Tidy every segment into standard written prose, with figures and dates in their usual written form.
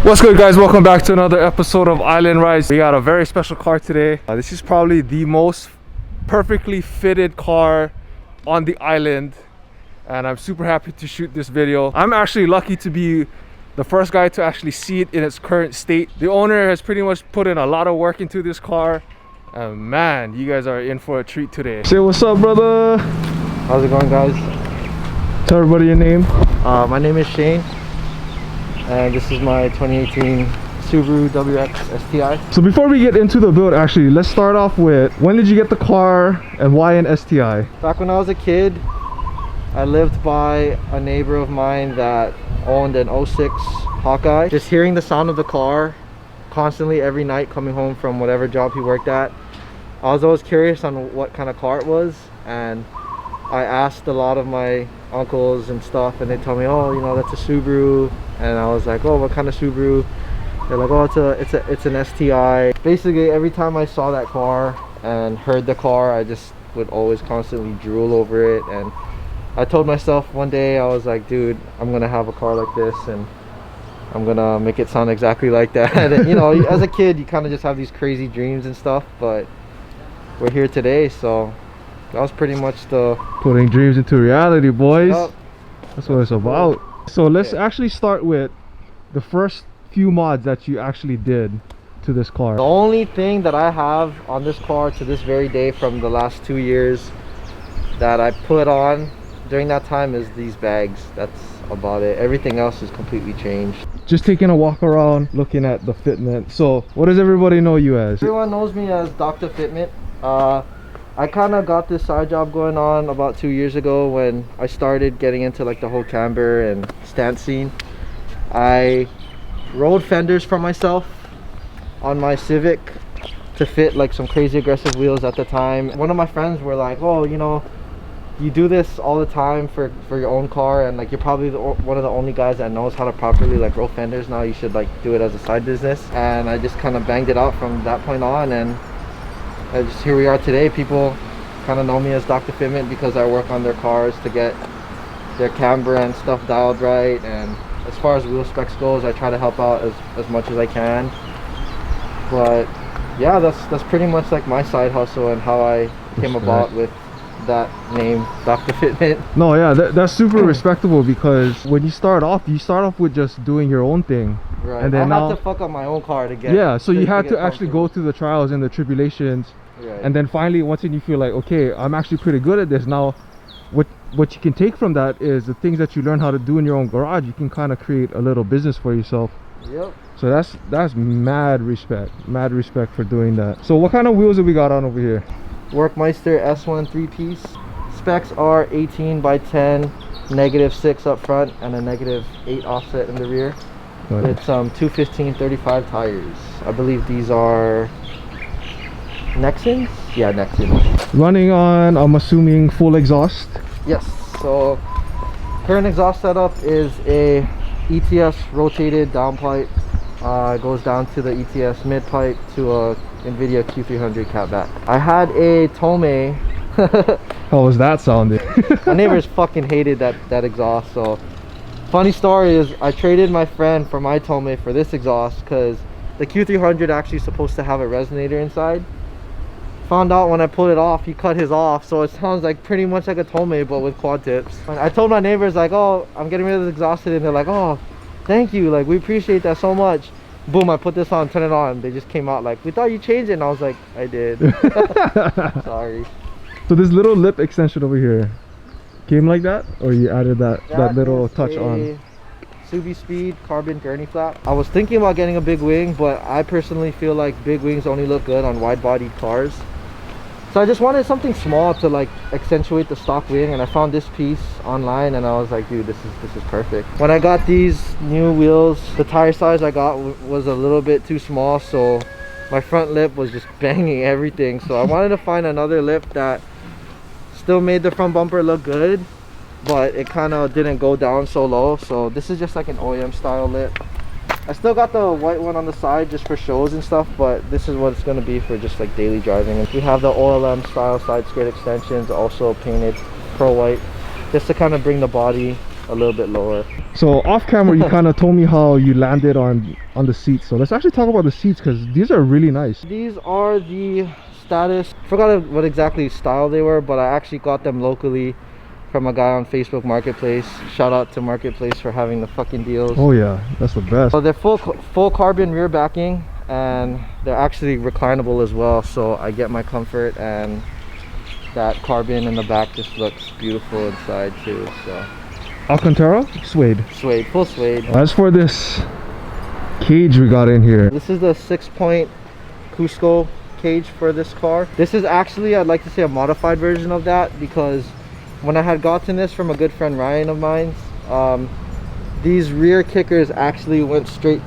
What's good, guys? Welcome back to another episode of Island Rides. We got a very special car today. This is probably the most perfectly fitted car on the island, and I'm super happy to shoot this video. I'm actually lucky to be the first guy to actually see it in its current state. The owner has pretty much put in a lot of work into this car, and man, you guys are in for a treat today. Say what's up, brother. How's it going, guys? Tell everybody your name. My name is Shayne, and this is my 2018 Subaru WRX STI. So before we get into the build, actually, let's start off with, when did you get the car and why an STI? Back when I was a kid, I lived by a neighbor of mine that owned an 06 Hawkeye. Just hearing the sound of the car constantly every night coming home from whatever job he worked at, I was always curious on what kind of car it was, and I asked a lot of my uncles and stuff, and they told me, oh, you know, that's a Subaru. And I was like, oh, what kind of Subaru? They're like, oh, it's an STI. Basically, every time I saw that car and heard the car, I just would always constantly drool over it. And I told myself one day, I was like, dude, I'm gonna have a car like this, and I'm gonna make it sound exactly like that. And, you know, as a kid, you kind of just have these crazy dreams and stuff, but we're here today, so that was pretty much the putting dreams into reality, boys. Yep. That's what it's about. So let's actually start with the first few mods that you actually did to this car. The only thing that I have on this car to this very day from the last 2 years that I put on during that time is these bags. That's about it. Everything else is completely changed. Just taking a walk around, looking at the fitment. So what does everybody know you as? Everyone knows me as Dr. Fitment. I kind of got this side job going on about 2 years ago when I started getting into like the whole camber and stance scene. I rolled fenders for myself on my Civic to fit like some crazy aggressive wheels at the time. One of my friends were like, oh, you know, you do this all the time for your own car, and like you're probably one of the only guys that knows how to properly like roll fenders now. You should like do it as a side business. And I just kind of banged it out from that point on, and here we are today. People kind of know me as Dr. Fitment because I work on their cars to get their camber and stuff dialed right, and as far as wheel specs goes, I try to help out as much as I can. But yeah, that's pretty much like my side hustle and how I came about with that name, Dr. Fitment. No, yeah, that's super respectable, because when you start off with just doing your own thing. Right. And then I had to fuck up my own car to get. Yeah, so you had to actually go through the trials and the tribulations. Right. And then finally, once you feel like, okay, I'm actually pretty good at this now, what you can take from that is the things that you learn how to do in your own garage. You can kind of create a little business for yourself. Yep. So that's mad respect for doing that. So what kind of wheels have we got on over here? Workmeister S1 3-piece. Specs are 18 by 10, -6 up front, and a -8 offset in the rear. It's 215/35 tires. I believe these are Nexons? Yeah, Nexons. Running on, I'm assuming, full exhaust? Yes. So current exhaust setup is a ETS rotated downpipe. It goes down to the ETS mid pipe to a NVIDIA Q300 catback. I had a Tomei. How was that sounding? My neighbors fucking hated that exhaust. So funny story is I traded my friend for my Tomei for this exhaust because the Q300 actually supposed to have a resonator inside. Found out when I pulled it off, he cut his off, so it sounds like pretty much like a Tomei but with quad tips. I told my neighbors like, oh, I'm getting rid of this exhaust today, and they're like, oh, thank you, like we appreciate that so much. Boom, I put this on, turn it on, they just came out like, we thought you changed it, and I was like, I did. Sorry. So this little lip extension over here came like that, or you added that little touch on? Subi Speed carbon gurney flap. I was thinking about getting a big wing, but I personally feel like big wings only look good on wide-bodied cars. So I just wanted something small to like accentuate the stock wing, and I found this piece online, and I was like, dude, this is perfect. When I got these new wheels, the tire size I got was a little bit too small, so my front lip was just banging everything. So I wanted to find another lip that still made the front bumper look good, but it kind of didn't go down so low. So this is just like an OEM style lip. I still got the white one on the side just for shows and stuff, but this is what it's going to be for just like daily driving. And we have the OLM style side skirt extensions also painted pearl white, just to kind of bring the body a little bit lower. So off camera, you kind of told me how you landed on the seats. So let's actually talk about the seats, because these are really nice. These are the Status. Forgot what exactly style they were, but I actually got them locally from a guy on Facebook Marketplace. Shout out to Marketplace for having the fucking deals. Oh yeah, that's the best. So they're full carbon rear backing, and they're actually reclinable as well, so I get my comfort, and that carbon in the back just looks beautiful inside too. So Alcantara? Suede. suede, full suede. As for this cage we got in here, This is the 6-point Cusco cage for this car. This is actually, I'd like to say, a modified version of that, because when I had gotten this from a good friend Ryan of mine, these rear kickers actually went straight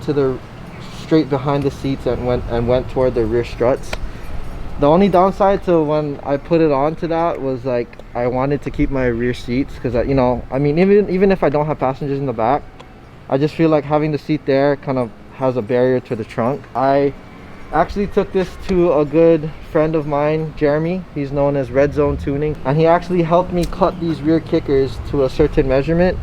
behind the seats and went toward the rear struts. The only downside to when I put it onto that was, like, I wanted to keep my rear seats, because you know, I mean, even if I don't have passengers in the back, I just feel like having the seat there kind of has a barrier to the trunk. I actually took this to a good friend of mine, Jeremy. He's known as Red Zone Tuning, and he actually helped me cut these rear kickers to a certain measurement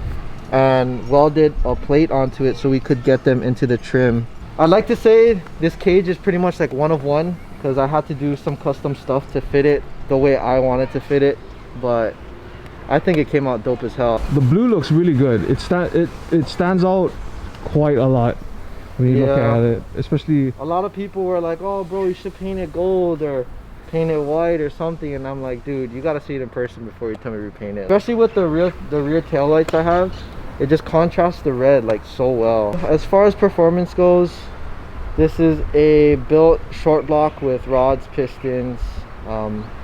and welded a plate onto it so we could get them into the trim. I'd like to say this cage is pretty much like one of one, because I had to do some custom stuff to fit it the way I wanted to fit it, but I think it came out dope as hell. the blue looks really good. It stands out quite a lot when you look at it, especially. A lot of people were like, oh bro, you should paint it gold or paint it white or something, and I'm like, dude, you gotta see it in person before you tell me to repaint it. Especially with the rear tail lights I have, it just contrasts the red like so well. As far as performance goes, this is a built short block with rods, pistons,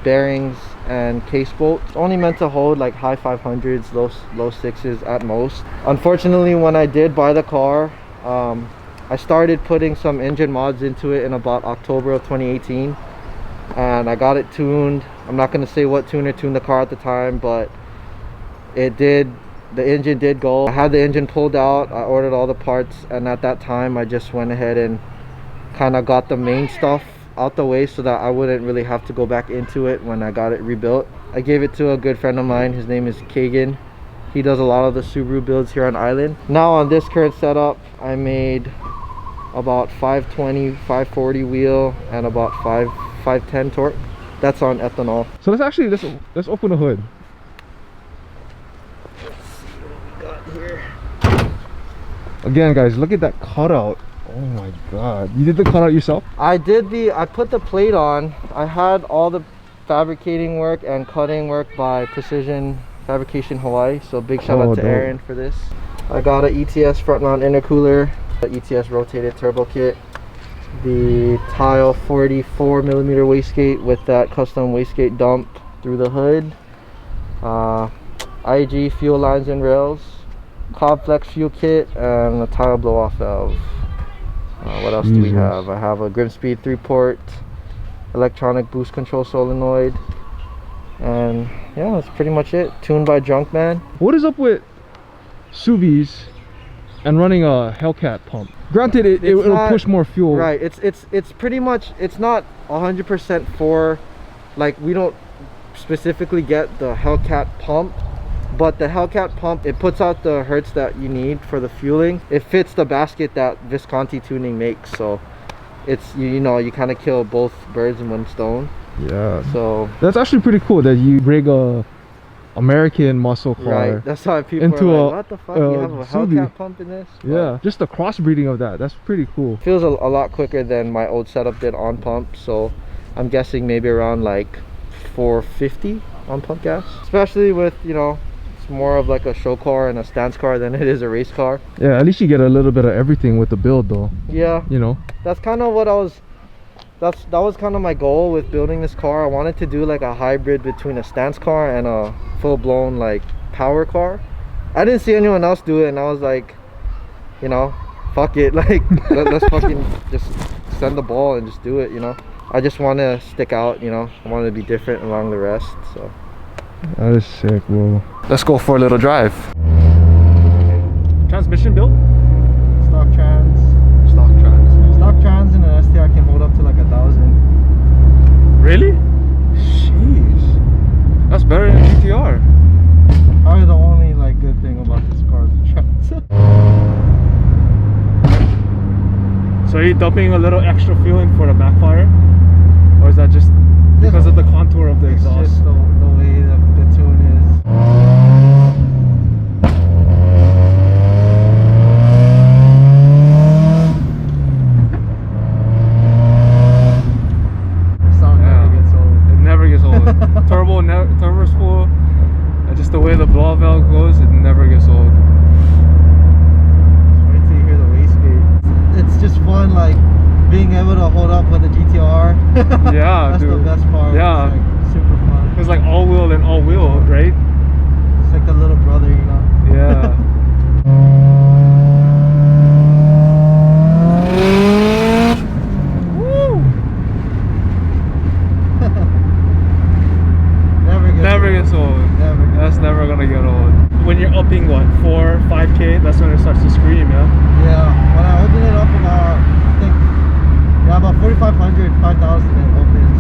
bearings, and case bolts. It's only meant to hold like high 500s, low 6s at most. Unfortunately, when I did buy the car, I started putting some engine mods into it in about October of 2018, and I got it tuned. I'm not going to say what tuner tuned the car at the time, but the engine did go. I had the engine pulled out, I ordered all the parts, and at that time I just went ahead and kind of got the main stuff out the way so that I wouldn't really have to go back into it when I got it rebuilt. I gave it to a good friend of mine. His name is Kagan. He does a lot of the Subaru builds here on island. Now on this current setup, I made about 520, 540 wheel and about 510 torque. That's on ethanol. So let's open the hood. Let's see what we got here. Again, guys, look at that cutout. Oh my god, you did the cutout yourself? I put the plate on. I had all the fabricating work and cutting work by Precision Fabrication Hawaii, so big shout out to dope. Aaron for this. I got an ETS front mount intercooler, the ETS rotated turbo kit, the Tile 44mm wastegate with that custom wastegate dump through the hood, IG fuel lines and rails, Cobb Flex fuel kit, and a tile blow off valve. What else do we have? I have a Grimspeed 3-port electronic boost control solenoid, and yeah, that's pretty much it. Tuned by Junkman. What is up with Subis and running a Hellcat pump? Granted, it'll push more fuel. Right. It's pretty much, it's not 100% for, like, we don't specifically get the Hellcat pump, but the Hellcat pump, it puts out the hertz that you need for the fueling. It fits the basket that Visconti tuning makes, so it's, you know, you kind of kill both birds in one stone. Yeah, so that's actually pretty cool that you rig a American muscle car, right, that's why people into are like, what the fuck, you have a Subi. Hellcat pump in this? Yeah, just the crossbreeding of that's pretty cool. Feels a lot quicker than my old setup did on pump, so I'm guessing maybe around like 450 on pump gas, especially with, you know, it's more of like a show car and a stance car than it is a race car. Yeah, at least you get a little bit of everything with the build though. Yeah, you know, that's kind of what that was kind of my goal with building this car. I wanted to do like a hybrid between a stance car and a full-blown like power car. I didn't see anyone else do it, and I was like, you know, fuck it, like let's fucking just send the ball and just do it, you know. I just want to stick out, you know. I want to be different along the rest, so that is sick, bro. Let's go for a little drive. Transmission built? stock trans. Stock trans. Stock trans in an STI can hold up to like 1,000. Really? Jeez. That's better than a GTR. Probably the only like good thing about this car is the trans. So are you dumping a little extra fuel in for the backfire? Or is that just because of the contour of the It's exhaust? just the way the tune is. The sound never gets old. It never gets old. Turbo's full, and just the way the blow valve goes, it never gets old. Just wait till you hear the wastegate. It's just fun, like being able to hold up with the GTR. Yeah, that's dude. the best part. Yeah. It's like super fun. It's like all wheel and all wheel, right? It's like the little brother, you know. Yeah. Never gets old. That's never gonna get old. When you're upping what, 4, 5K, that's when it starts to scream, yeah? Yeah, when I open it up about, I think, yeah, about 4,500, 5,000 it opens.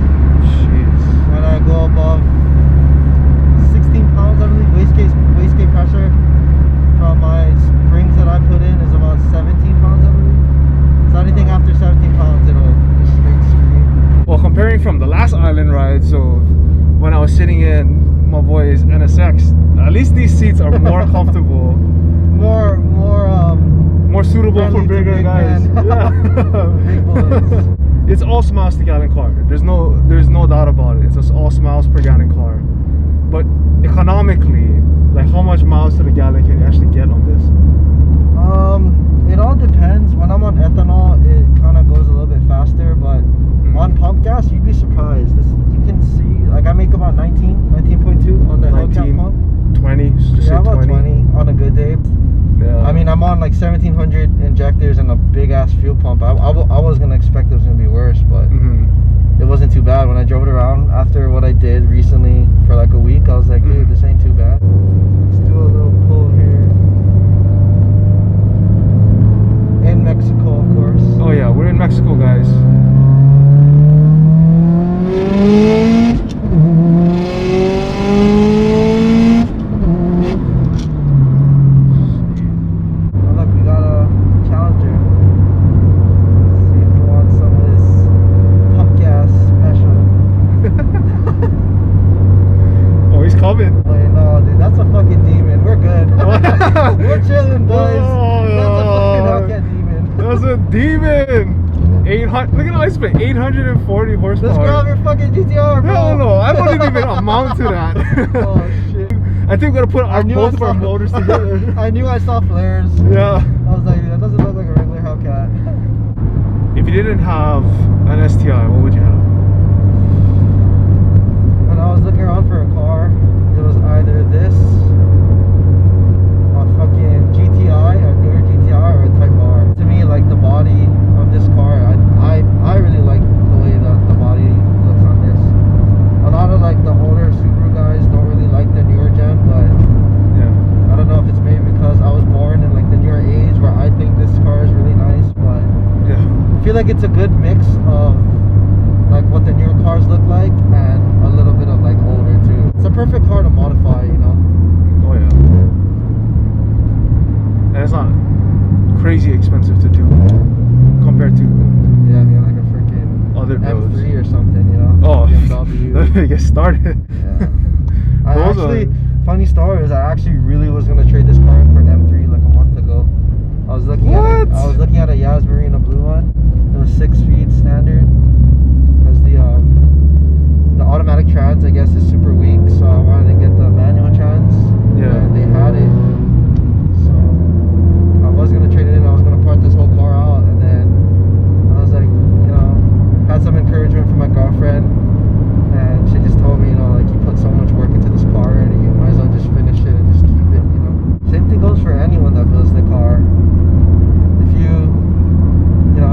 Jeez. When I go above 16 pounds, I believe, wastegate pressure from my springs that I put in is about 17 pounds, I believe. So anything after 17 pounds, it'll just straight scream. Well, comparing from the last island ride, so when I was sitting in my boy's NSX, at least these seats are more comfortable, more suitable for friendly to bigger big guys. men. Yeah. Big boys. It's all smiles per gallon car. There's no doubt about it. It's just all smiles per gallon car. But economically, like how much miles to the gallon can you actually get on this? It all depends. When I'm on ethanol, it kind of goes a little bit faster, but on pump gas, you'd be surprised. You can see, like I make about 19.2 on the Hellcat pump. 20, just say about 20 on a good day. Yeah. I mean, I'm on like 1,700 injectors and a big ass fuel pump. I was gonna expect it was gonna be worse, but it wasn't too bad. When I drove it around after what I did recently for like a week, I was like, dude, this ain't too bad. Let's do a little pull here. In Mexico, of course. Oh yeah, we're in Mexico, guys. Oh, look, we got a Challenger. Let's see if we want some of this pump gas special. Oh, he's coming. Wait, no, dude, that's a fucking demon. We're good. We're chilling, boys. That's a fucking Hellcat demon. That's a demon. 800. Look at the license plate. 840 horsepower. Let's grab your fucking GTR, bro. Hell no, I wouldn't even amount to that. Oh shit. I think we're gonna put both of our motors together. I knew I saw flares. Yeah. I was like, that doesn't look like a regular Hellcat. If you didn't have an STI, what would you have? When I was looking around for a car, it was either this, a fucking GTI, a newer GTI, or a Type R. To me, like the body of this car, I really like the way the body looks on this. A lot of like the older Subaru guys don't really like the newer gen, but Yeah. I don't know if it's maybe because I was born in like the newer age where I think this car is really nice, but Yeah. I feel like it's a good mix of like what the newer cars look like and a little bit of like older too. It's a perfect car to modify, you know. Oh yeah. And it's not crazy expensive to do compared to Yeah, I mean like a freaking other builds. M3 or something, you know. Oh, BMW. let me get started. Yeah. Funny story is I actually really was gonna trade this car in for an M3 like a month ago. I was looking What? at a Yas Marina blue one. It was 6-speed standard. Because the automatic trans I guess is super weak, so I wanted to get the manual trans. Yeah. And they had it. So I was gonna trade it in, I was gonna part this whole car out, and then I was like, you know, had some encouragement from my girlfriend, and she just told me, you know, like you put so much work into this car already, you might as well just finish it and just keep it, you know. Same thing goes for anyone that builds the car.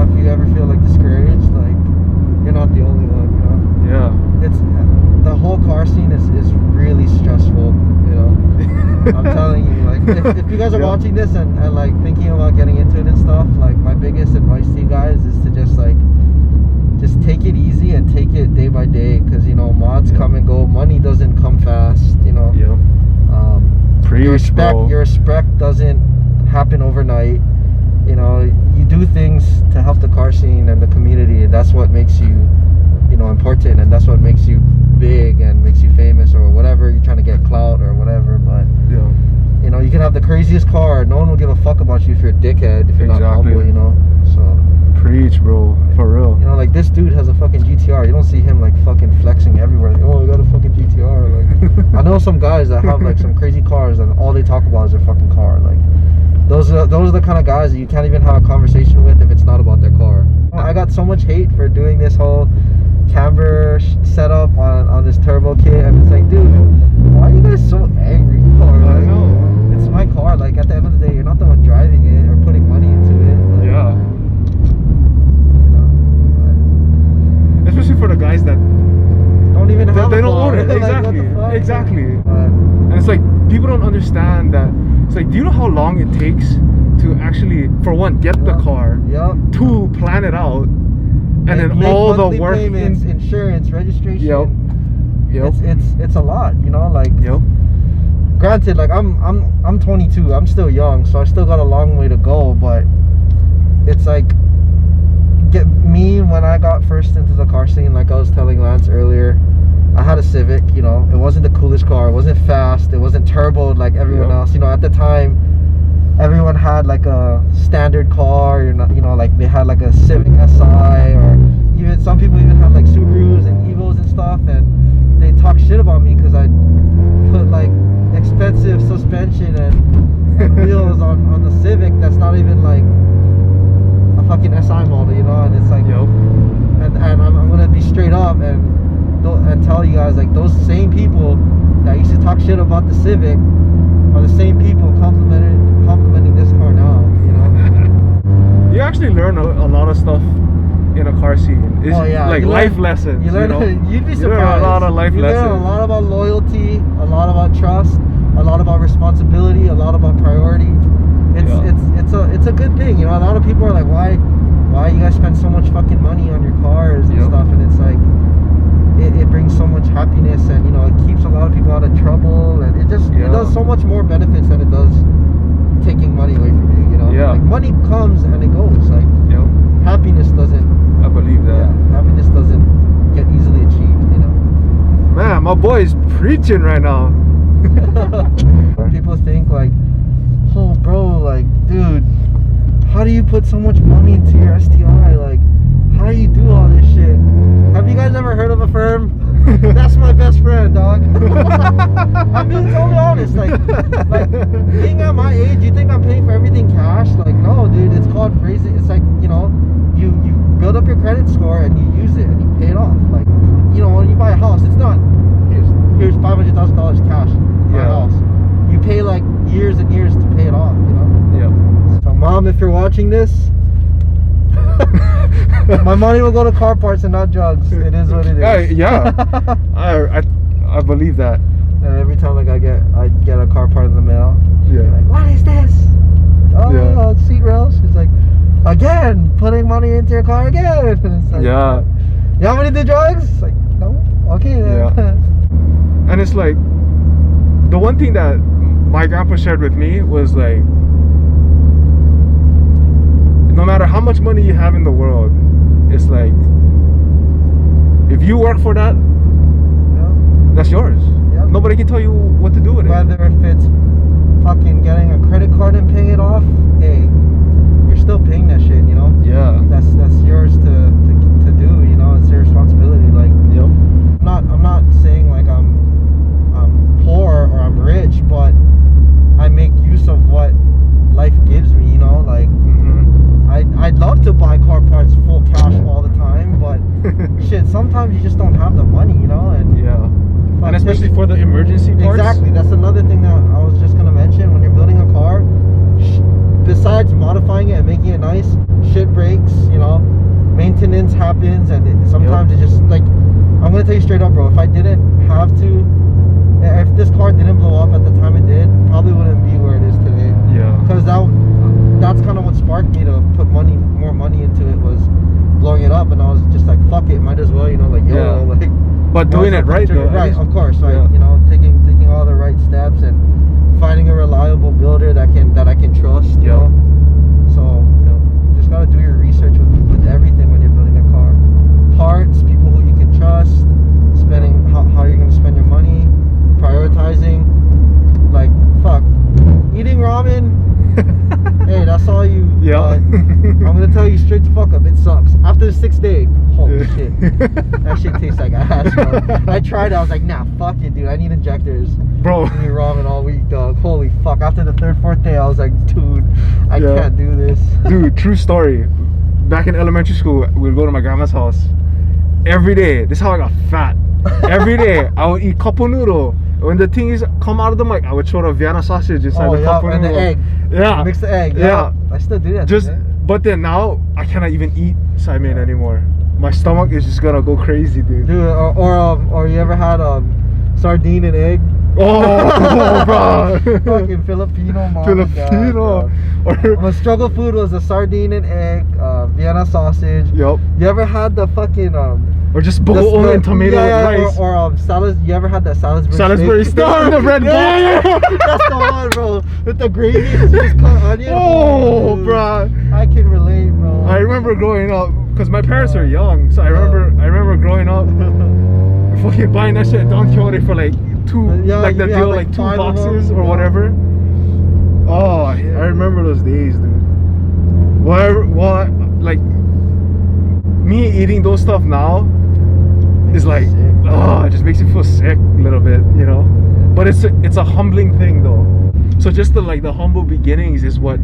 If you ever feel like discouraged, like you're not the only one, you know. Yeah. It's the whole car scene is really stressful, you know. I'm telling you, like if you guys are watching this and like thinking about getting into it and stuff, like my biggest advice to you guys is to just take it easy and take it day by day, because you know mods come and go, money doesn't come fast, you know. Yeah. Preach, bro. Your respect doesn't happen overnight. You know, you do things to help the car scene and the community. That's what makes you, you know, important, and that's what makes you big and makes you famous or whatever. You're trying to get clout or whatever, but Yeah. you know, you can have the craziest car. No one will give a fuck about you if you're a dickhead, if you're not Exactly. humble, you know. So Preach, bro. For real. you know, like this dude has a fucking GTR. You don't see him like fucking flexing everywhere. Like, oh, I got a fucking GTR. Like, I know some guys that have like some crazy cars, and all they talk about is their fucking car. Like, those are the kind of guys that you can't even have a conversation with if it's not about their car. I got so much hate for doing this whole camber setup on this turbo kit, and it's like, dude, why are you guys so angry for? I Like, know. it's my car. Like, at the end of the day, you're not the one driving it or putting money into it. Like, Yeah. you know, Especially for the guys that don't even have they a don't car. own it. Like, what Exactly. the fuck? Exactly. But, And it's like people don't understand that. It's like, do you know how long it takes to actually, for one, get the car, yep. two, plan it out, and then Make all the monthly work payments, in. insurance, registration. Yep. Yep. It's a lot, you know. Like, Yep. granted, like I'm 22. I'm still young, so I still got a long way to go. But it's like, get me when I got first into the car scene. Like I was telling Lance earlier, I had a Civic. You know, it wasn't the coolest car. It wasn't fast. It wasn't turboed like everyone Yep. else. You know, at the time, everyone had like a standard car. You're not, you know, like they had like a Civic SI, or even some people even had like Subarus and Evos and stuff, and they talk shit about me because I put like expensive suspension and wheels on the Civic that's not even like a fucking SI model, you know. And it's like, Yep. and I'm gonna be straight up and tell you guys, like, those same people that used to talk shit about the Civic are the same people complimenting this car now, you know. You actually learn a lot of stuff in a car scene. It's Oh, yeah. like You life learn- lessons. You learn, know? you'd be You surprised. learn a lot of life you lessons. learn a lot about loyalty, a lot about trust, a lot about responsibility, a lot about priority. It's a good thing, you know. A lot of people are like, why you guys spend so much fucking money on your cars and Yep. stuff, and it's like, it brings so much happiness, and you know, it keeps a lot of people out of trouble, and it does so much more benefits than it does taking money away from you, you know. Yeah. Like, money comes and it goes. Like, Yep. happiness doesn't. I believe that. Yeah, happiness doesn't get easily achieved, you know. Man, my boy is preaching right now. People think like, oh bro, like, dude, how do you put so much money into your STI? Like, how do you do all this shit? Have you guys ever heard of a firm? That's my best friend, dog. I'm being totally honest. Like being at my age, you think I'm paying for everything cash? Like, no, dude. It's called phrasing. It's like, you know, you build up your credit score and you use it and you pay it off. Like, you know, when you buy a house, it's not here's $500,000 cash for a house. You pay like years and years to pay it off. You know. Yep. So, Mom, if you're watching this, my money will go to car parts and not drugs. It is what it is. Yeah. I believe that. And every time like I get a car part in the mail, Yeah. like, what is this? Oh, Yeah. seat rails. She's like, again, putting money into your car again. And it's like, Yeah. You want me to do drugs? It's like, no. Okay then. Yeah. And it's like, the one thing that my grandpa shared with me was like, no matter how much money you have in the world, it's like, if you work for that, Yeah. that's yours. Yep. Nobody can tell you what to do with it. Whether if it's fucking getting a credit card and paying it off, hey, you're still paying that shit, you know? Yeah. That's yours to do, you know. It's your responsibility. Like, Yep. I'm not saying like I'm poor or I'm rich, but I make use of what life gives me, you know. Like, I'd love to buy car parts full cash all the time, but shit, sometimes you just don't have the money, you know. And Yeah. fuck, And especially for the emergency parts. exactly, that's another thing that I was just gonna mention. When you're building a car, besides modifying it and making it nice, shit breaks, you know, maintenance happens, and sometimes it just, like, I'm gonna tell you straight up, bro, if I didn't have to, if this car didn't blow up at the time it did, probably wouldn't be where it is today. Yeah. Because that's kind of what sparked me to put more money into it, was blowing it up, and I was just like, fuck it, might as well, you know, like, yo, Yeah. like, But doing it right, though. right, of course, right, Yeah. you know, taking all the right steps and finding a reliable builder that I can trust, you know. So you just gotta do your research with everything when you're building a car. Parts, people who you can trust, spending how you're gonna spend your money, prioritizing. Like fuck, eating ramen. Hey, that's all you. Yeah. I'm gonna tell you straight the fuck up. It sucks. After the 6th day, holy shit, that shit tastes like ass, bro. I tried it. I was like, nah, fuck it, dude. I need injectors. Bro. I need ramen all week, dog. Holy fuck. After the 3rd, 4th day, I was like, dude, I can't do this. Dude, true story. Back in elementary school, we would go to my grandma's house. Every day, this is how I got fat. Every day, I would eat cup of noodle. When the things come out of the mic, I would throw the Vienna sausage inside the cup of and noodle. the egg. Yeah. Mix the egg. Yeah. I still do that. But then now, I cannot even eat Simon anymore. My stomach is just gonna go crazy, dude. Dude, or you ever had sardine and egg? Oh, bro. Fucking Filipino mom. Filipino. My struggle food was a sardine and egg, Vienna sausage. Yup. You ever had the fucking or just bowl and tomato rice. Or salad. You ever had that Salisbury steak in the red bowl? That's the one, bro. With the gravy, just cut onion. Oh, dude. bro. I can relate, bro. I remember growing up, because my parents are young, so I remember growing up, fucking buying that shit at Don Quixote for like two, like the deal, like 2 boxes or whatever. Oh, I remember those days, dude. What, like, me eating those stuff now is like, oh, it just makes you feel sick a little bit, you know. But it's a humbling thing though. So just the humble beginnings is what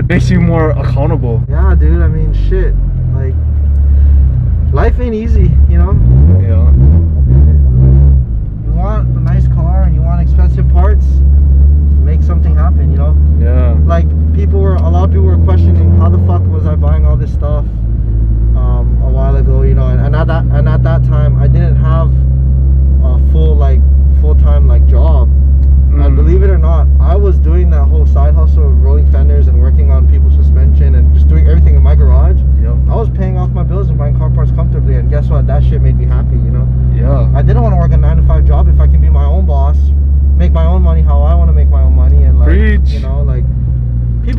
makes you more accountable. Yeah, dude. I mean, shit. Like, life ain't easy, you know. Yeah. You want a nice car and you want expensive parts, make something happen, you know. Yeah. Like a lot of people were questioning how the fuck was I buying all this stuff a while ago, you know. And at that time, I didn't have a full-time job. And believe it or not, I was doing that whole side hustle of rolling fenders and working on people's suspension and just doing everything in my garage. Yep. I was paying off my bills and buying car parts comfortably, and guess what? That shit made me happy, you know? Yeah. I didn't want to work a 9-to-5 job if I can be my own boss, make my own money how I want to make my own money, and like, Preach. you know, like, a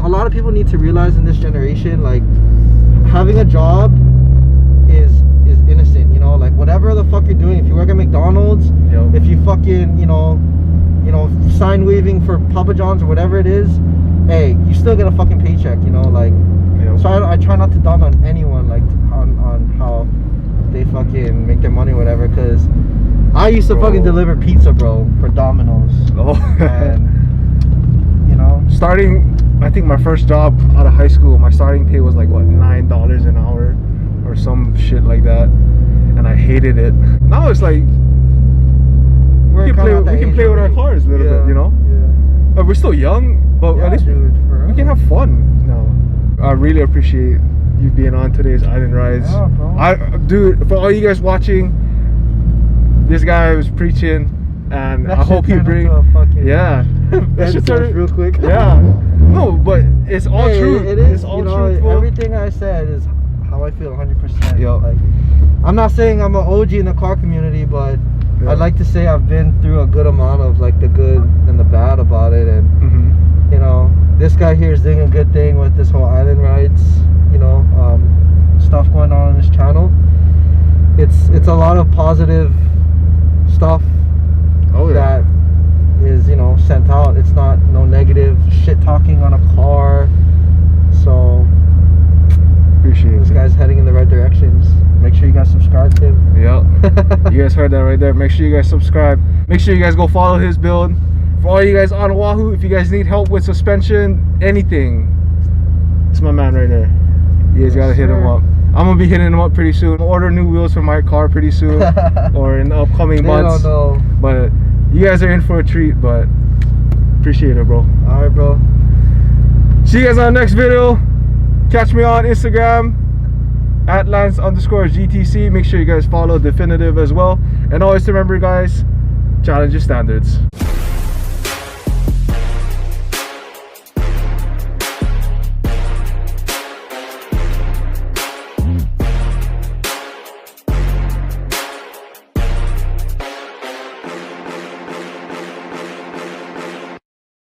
lot of people need to realize in this generation, like, having a job is innocent, you know, like whatever the fuck you're doing. If you work at McDonald's, Yep. if you fucking, you know, sign waving for Papa John's or whatever it is, hey, you still get a fucking paycheck, you know, like. Yep. So I try not to dog on anyone, like, on how they fucking make their money or whatever, because I used to fucking deliver pizza, bro, for Domino's. Oh. And, you know, starting, I think my first job out of high school, my starting pay was like what, $9 an hour or some shit like that, and I hated it. Now it's like we can play with our cars a little bit, you know. Yeah. We're still young, but at least we can have fun now. I really appreciate you being on today's Island Rides. Yeah, bro. Dude, for all you guys watching, this guy was preaching, and I hope he brings. Yeah. That shit turned real quick. Yeah. No, but it's all true. It is. It's all you know, truthful. everything I said is how I feel 100%. Yo. Like, I'm not saying I'm an OG in the car community, but I'd like to say I've been through a good amount of like the good and the bad about it, and you know, this guy here is doing a good thing with this whole Island Rides, you know, stuff going on this channel. It's a lot of positive stuff that is, you know, sent out. It's not no negative shit talking on a car. So appreciate this guy's heading in the right directions. Make sure you guys subscribe to him. Yeah. You guys heard that right there. Make sure you guys subscribe. Make sure you guys go follow his build. For all you guys on Oahu, if you guys need help with suspension, anything, it's my man right there. You guys gotta hit him up. I'm gonna be hitting him up pretty soon. Order new wheels for my car pretty soon, or in the upcoming months. They don't know. But you guys are in for a treat. But appreciate it, bro. All right, bro. See you guys on the next video. Catch me on Instagram at Lance_GTC. Make sure you guys follow Definitive as well. And always remember, guys, challenge your standards.